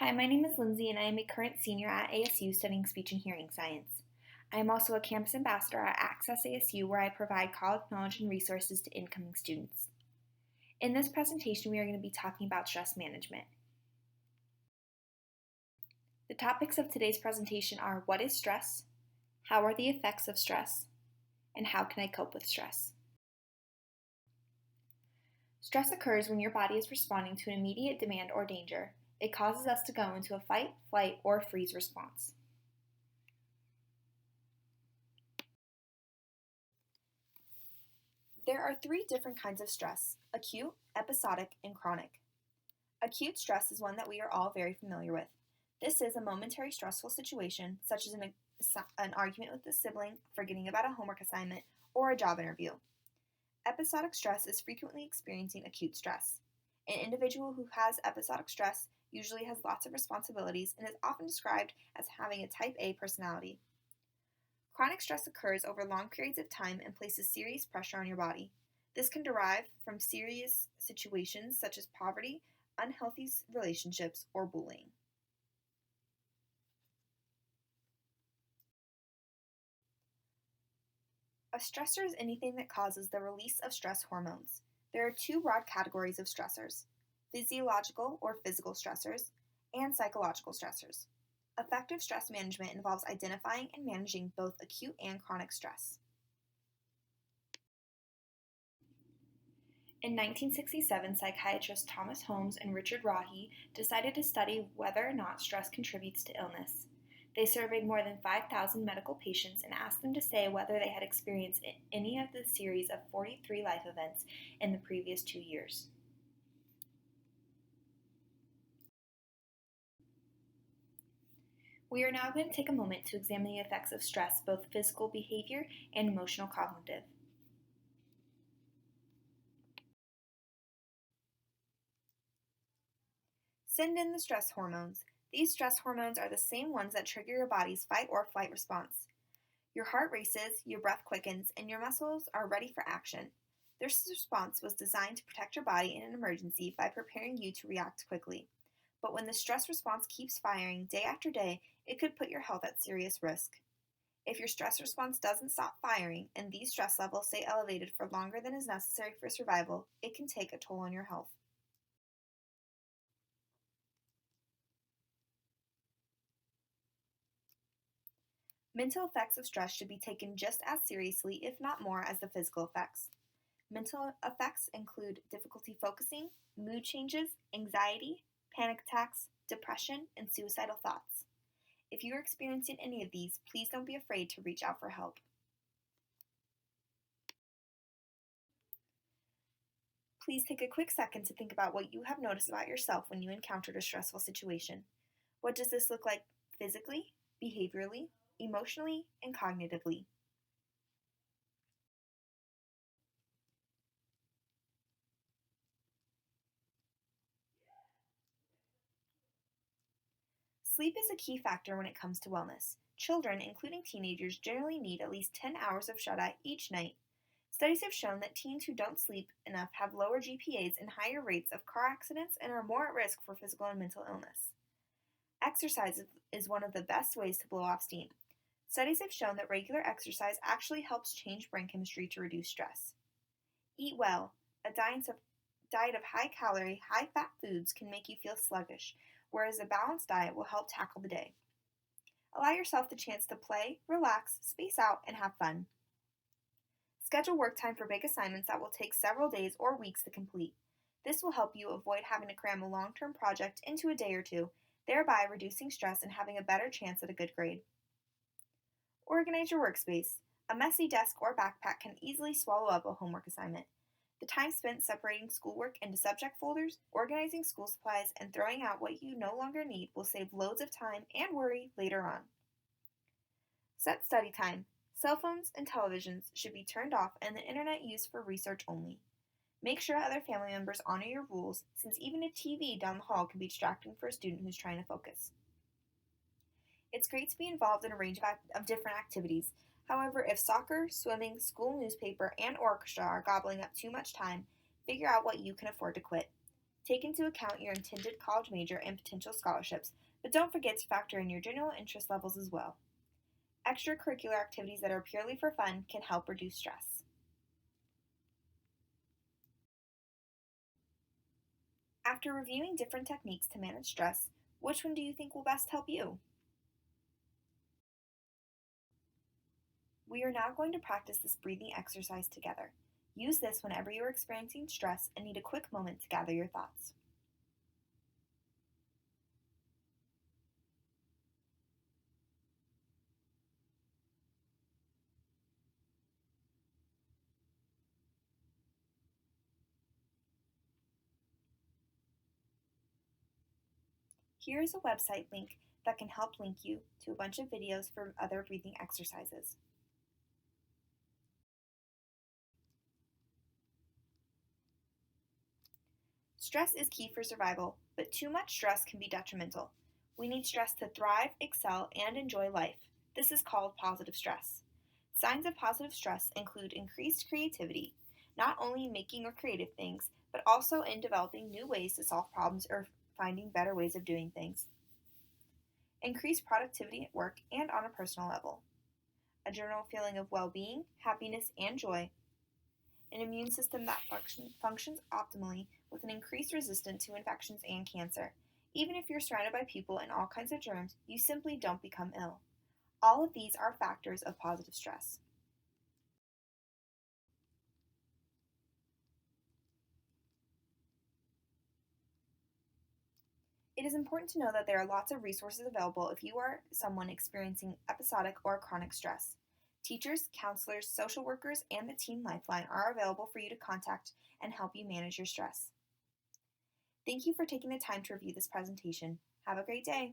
Hi, my name is Lindsay, and I am a current senior at ASU studying speech and hearing science. I am also a campus ambassador at Access ASU, where I provide college knowledge and resources to incoming students. In this presentation, we are going to be talking about stress management. The topics of today's presentation are: what is stress, how are the effects of stress, and how can I cope with stress? Stress occurs when your body is responding to an immediate demand or danger. It causes us to go into a fight, flight, or freeze response. There are three different kinds of stress: acute, episodic, and chronic. Acute stress is one that we are all very familiar with. This is a momentary stressful situation, such as an argument with a sibling, forgetting about a homework assignment, or a job interview. Episodic stress is frequently experiencing acute stress. An individual who has episodic stress usually has lots of responsibilities and is often described as having a type A personality. Chronic stress occurs over long periods of time and places serious pressure on your body. This can derive from serious situations such as poverty, unhealthy relationships, or bullying. A stressor is anything that causes the release of stress hormones. There are two broad categories of stressors: physiological or physical stressors and psychological stressors. Effective stress management involves identifying and managing both acute and chronic stress. In 1967, psychiatrists Thomas Holmes and Richard Rahe decided to study whether or not stress contributes to illness. They surveyed more than 5,000 medical patients and asked them to say whether they had experienced any of the series of 43 life events in the previous 2 years. We are now going to take a moment to examine the effects of stress, both physical behavior and emotional cognitive. Send in the stress hormones. These stress hormones are the same ones that trigger your body's fight or flight response. Your heart races, your breath quickens, and your muscles are ready for action. This response was designed to protect your body in an emergency by preparing you to react quickly. But when the stress response keeps firing day after day, it could put your health at serious risk. If your stress response doesn't stop firing and these stress levels stay elevated for longer than is necessary for survival, it can take a toll on your health. Mental effects of stress should be taken just as seriously, if not more, as the physical effects. Mental effects include difficulty focusing, mood changes, anxiety, panic attacks, depression, and suicidal thoughts. If you are experiencing any of these, please don't be afraid to reach out for help. Please take a quick second to think about what you have noticed about yourself when you encountered a stressful situation. What does this look like physically, behaviorally, emotionally, and cognitively? Sleep is a key factor when it comes to wellness. Children, including teenagers, generally need at least 10 hours of shut-eye each night. Studies have shown that teens who don't sleep enough have lower GPAs and higher rates of car accidents and are more at risk for physical and mental illness. Exercise is one of the best ways to blow off steam. Studies have shown that regular exercise actually helps change brain chemistry to reduce stress. Eat well. A diet of high-calorie, high-fat foods can make you feel sluggish, whereas a balanced diet will help tackle the day. Allow yourself the chance to play, relax, space out, and have fun. Schedule work time for big assignments that will take several days or weeks to complete. This will help you avoid having to cram a long-term project into a day or two, thereby reducing stress and having a better chance at a good grade. Organize your workspace. A messy desk or backpack can easily swallow up a homework assignment. The time spent separating schoolwork into subject folders, organizing school supplies, and throwing out what you no longer need will save loads of time and worry later on. Set study time. Cell phones and televisions should be turned off and the internet used for research only. Make sure other family members honor your rules, since even a TV down the hall can be distracting for a student who's trying to focus. It's great to be involved in a range of different activities. However, if soccer, swimming, school newspaper, and orchestra are gobbling up too much time, figure out what you can afford to quit. Take into account your intended college major and potential scholarships, but don't forget to factor in your general interest levels as well. Extracurricular activities that are purely for fun can help reduce stress. After reviewing different techniques to manage stress, which one do you think will best help you? We are now going to practice this breathing exercise together. Use this whenever you are experiencing stress and need a quick moment to gather your thoughts. Here is a website link that can help link you to a bunch of videos for other breathing exercises. Stress is key for survival, but too much stress can be detrimental. We need stress to thrive, excel, and enjoy life. This is called positive stress. Signs of positive stress include increased creativity, not only in making or creative things, but also in developing new ways to solve problems or finding better ways of doing things. Increased productivity at work and on a personal level. A general feeling of well being, happiness, and joy. An immune system that functions optimally with an increased resistance to infections and cancer. Even if you're surrounded by people in all kinds of germs, you simply don't become ill. All of these are factors of positive stress. It is important to know that there are lots of resources available if you are someone experiencing episodic or chronic stress. Teachers, counselors, social workers, and the Teen Lifeline are available for you to contact and help you manage your stress. Thank you for taking the time to review this presentation. Have a great day.